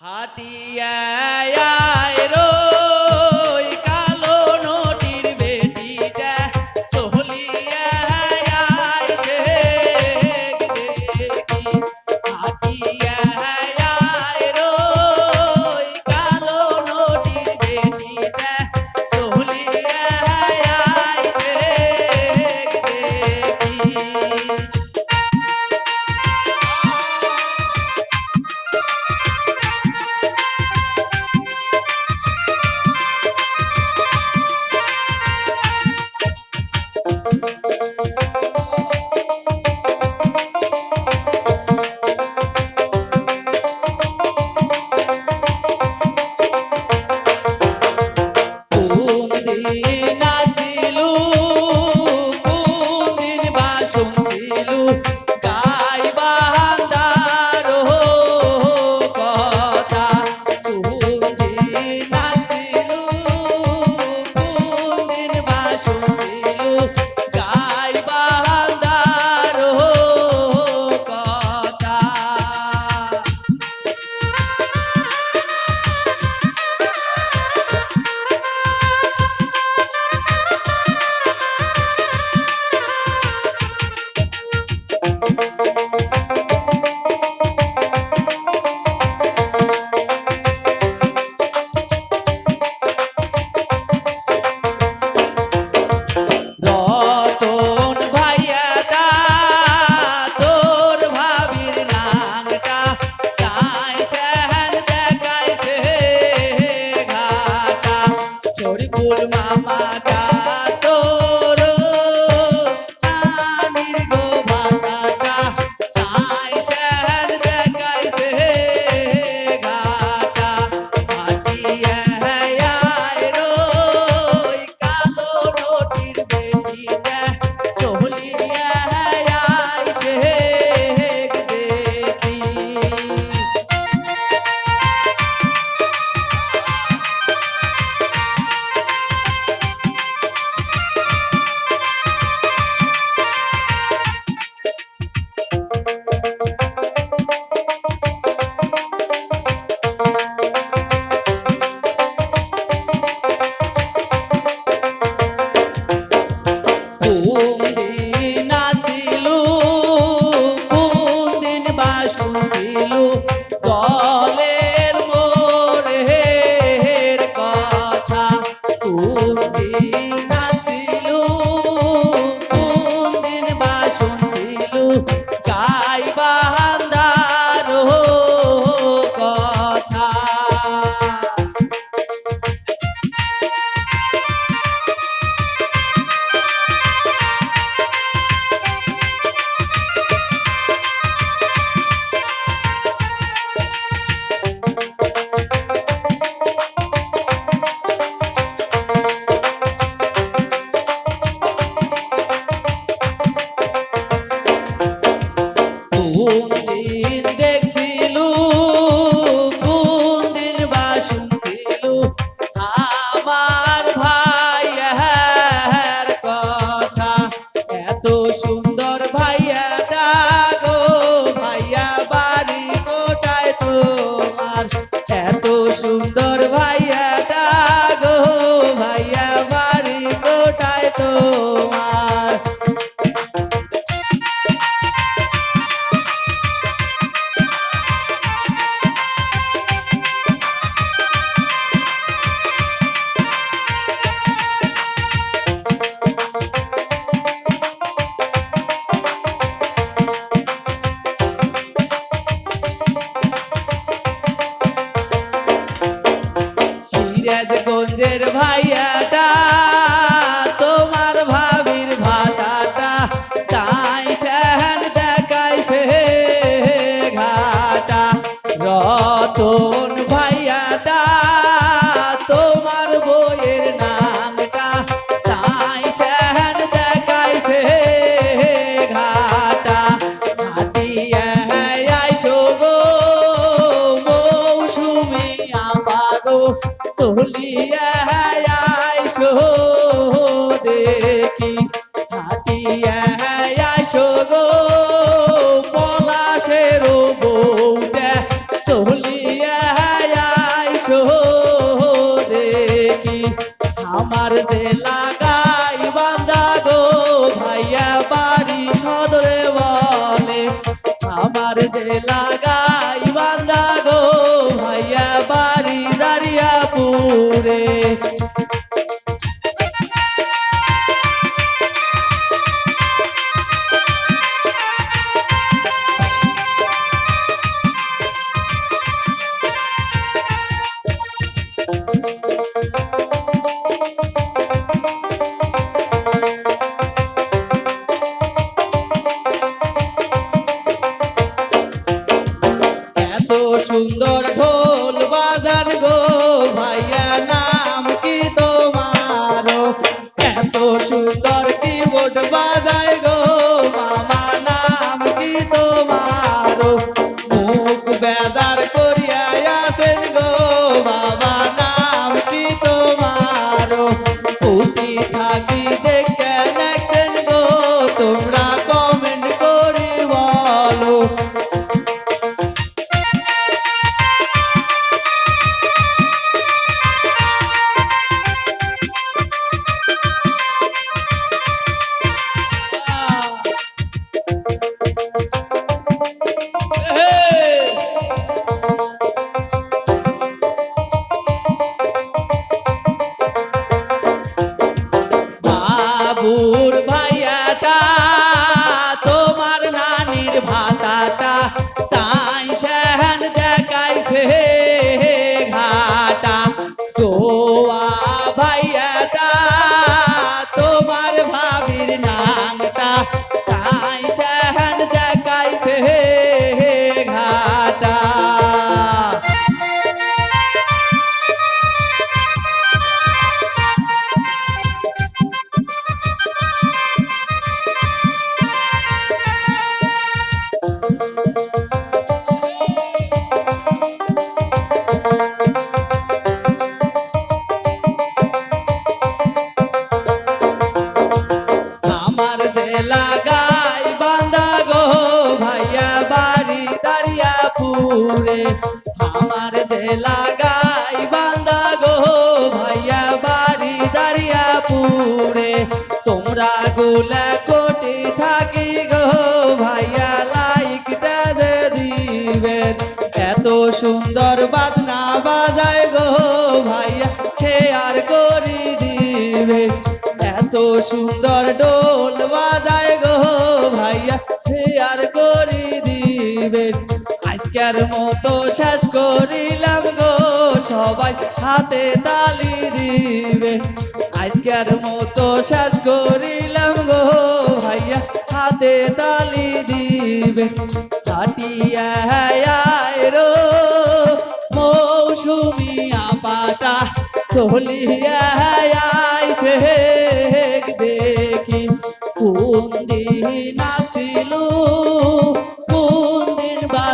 হাটিয়ায় রই কালো নটির বেটিটা চলিয়া আইছে দেখি। হাটিয়ায় রই কালো নটির বেটিটা চলিয়া আইছে দেখি। গঞ্জের ভাইয়াটা তোমার ভাবির ভাতাটা তাই সেন দেখাইছে ঘাটা। রতন ভাইয়াটা তোমার বইয়ের নামটা তাই সেন দেখাইছে ঘাটা। হাটিয়া আইসো গো মৌসুমি আপাগো চলিয়া আইসো দেখি। হাটিয়া আইসো গো পলাশের বউটা চলিয়া আমার যে লাগাই বান্দা গো ভাইয়া বাড়ি সদরে বলে আমার যে লাগাই বান্দা গো ভাইয়া বাড়ি দাঁড়িয়াপুরে এত সুন্দর ঢোল বাজান গো ভাইয়া নাম কি তোমার এত সুন্দর কিবোর্ড বাজায় গো মামা নাম কি তোমার মুখ বেদার করিয়া আছেন গো বাবা নাম কি তোমার উঠি থাকি দেখে দেখছেন গো তোমরা কমেন্ট করে বলো বাবুর ভাইয়াটা তোমার নানির ভাতাটা তাই সেহান দেখাইছে ঘাটা তোয়া ভাইয়াটা তোমার ভাবির নাংটা তাই সেহান দেখাইছে ঘাটা আমার যে লাগাই বান্দা গো ভাইয়া বাড়ি দাঁড়িয়াপুরে আমার যে লাগাই বান্দা গো ভাইয়া বাড়ি দাঁড়িয়াপুরে তোমরা গুলা কোটি থাকি গো ভাইয়া লাইকটা যে দিবেন এত সুন্দর বাজনা বাজায় গো ভাইয়া শেয়ার করে দিবেন এত সুন্দর ডোল বাজায় গো ভাইয়া শেয়ার করে দিবেন আজকের মতো শেষ করিলাম গো সবাই হাতে তালি দিবেন আজকের মতো শেষ করিলাম গো ভাইয়া হাতে তালি দিবেন কাটিয়া রো মৌসুমি আপাটা চলিয়া আইছে দেখি কোন দিন আসিল কোন দিন বা